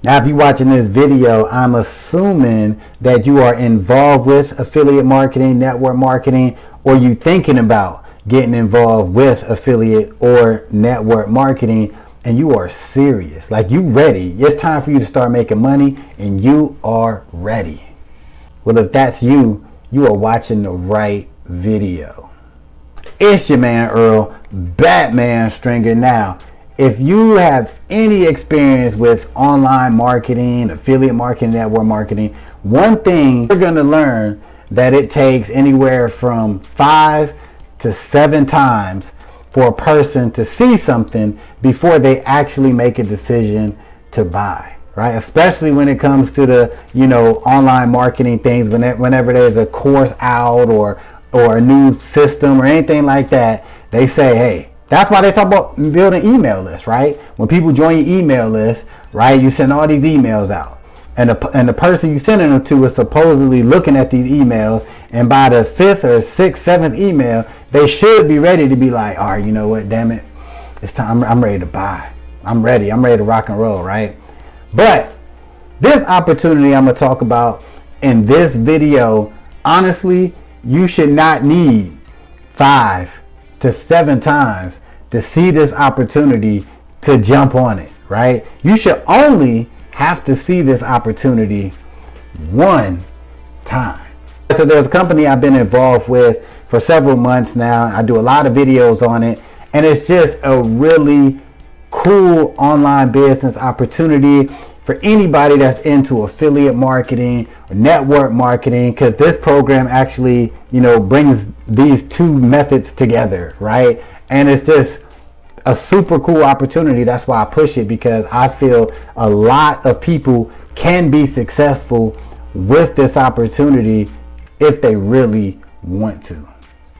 Now, if you're watching this video, I'm assuming that you are involved with affiliate marketing, network marketing, or you thinking about getting involved with affiliate or network marketing, and you are serious. Like, you ready. It's time for you to start making money, and you are ready. Well, if that's you, you are watching the right video. It's your man Earl, Batman Stringer. Now, if you have any experience with online marketing, affiliate marketing, network marketing, one thing you're going to learn that it takes anywhere from 5 to 7 times for a person to see something before they actually make a decision to buy, right? Especially when it comes to the, online marketing things, whenever there's a course out or a new system or anything like that, they say, hey, that's why they talk about building email lists, right? When people join your email list, right, you send all these emails out. And the person you sending them to is supposedly looking at these emails. And by the 5th or 6th, 7th email, they should be ready to be like, all right, you know what, damn it. It's time. I'm ready to buy. I'm ready to rock and roll, right? But this opportunity I'm going to talk about in this video, honestly, you should not need 5 to 7 times to see this opportunity to jump on it, right? You should only have to see this opportunity one time. So there's a company I've been involved with for several months now. I do a lot of videos on it, and it's just a really cool online business opportunity for anybody that's into affiliate marketing or network marketing, because this program actually, brings these two methods together, right? And it's just a super cool opportunity. That's why I push it, because I feel a lot of people can be successful with this opportunity if they really want to.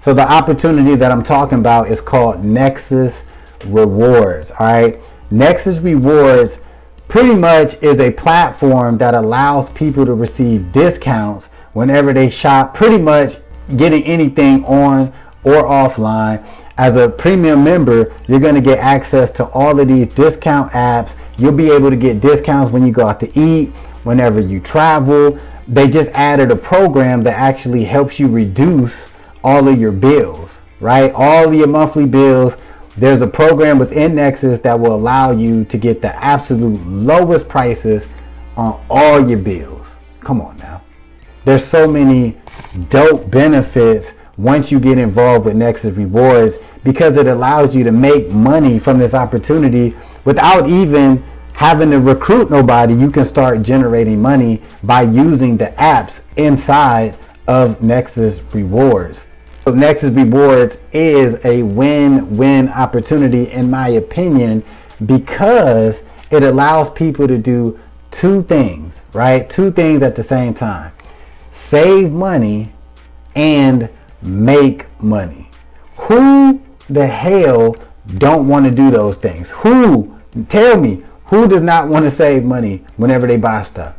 So the opportunity that I'm talking about is called Nexus Rewards, all right? Nexus Rewards pretty much is a platform that allows people to receive discounts whenever they shop, pretty much getting anything on or offline. As a premium member, you're going to get access to all of these discount apps. You'll be able to get discounts when you go out to eat, whenever you travel. They just added a program that actually helps you reduce all of your bills, right? All of your monthly bills. There's a program within Nexus that will allow you to get the absolute lowest prices on all your bills. Come on now. There's so many dope benefits once you get involved with Nexus Rewards, because it allows you to make money from this opportunity without even having to recruit nobody. You can start generating money by using the apps inside of Nexus Rewards. So Nexus Rewards is a win-win opportunity, in my opinion, because it allows people to do two things, right? Two things at the same time: save money and make money. Who the hell don't want to do those things? Tell me, who does not want to save money whenever they buy stuff?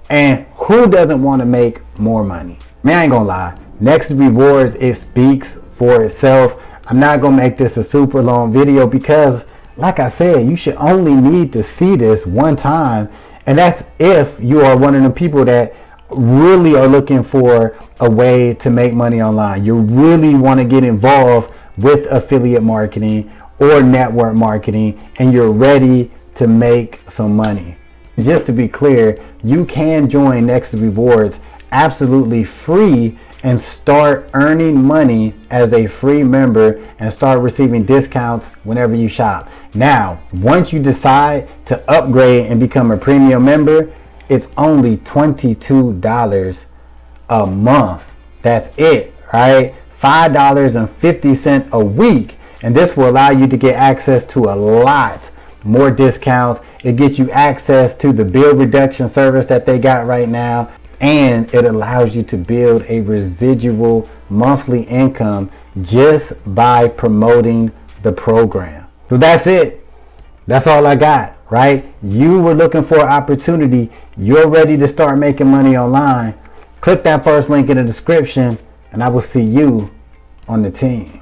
And who doesn't want to make more money? Man, I ain't gonna lie. Nexus Rewards, it speaks for itself. I'm not gonna make this a super long video because, like I said, you should only need to see this one time. And that's if you are one of the people that really are looking for a way to make money online. You really want to get involved with affiliate marketing or network marketing, and you're ready to make some money. Just to be clear, you can join Nexus Rewards absolutely free and start earning money as a free member and start receiving discounts whenever you shop. Now, once you decide to upgrade and become a premium member, it's only $22 a month. That's it, right? $5.50 a week. And this will allow you to get access to a lot more discounts. It gets you access to the bill reduction service that they got right now. And it allows you to build a residual monthly income just by promoting the program. So that's it. That's all I got, right? You were looking for an opportunity. You're ready to start making money online. Click that first link in the description, and I will see you on the team.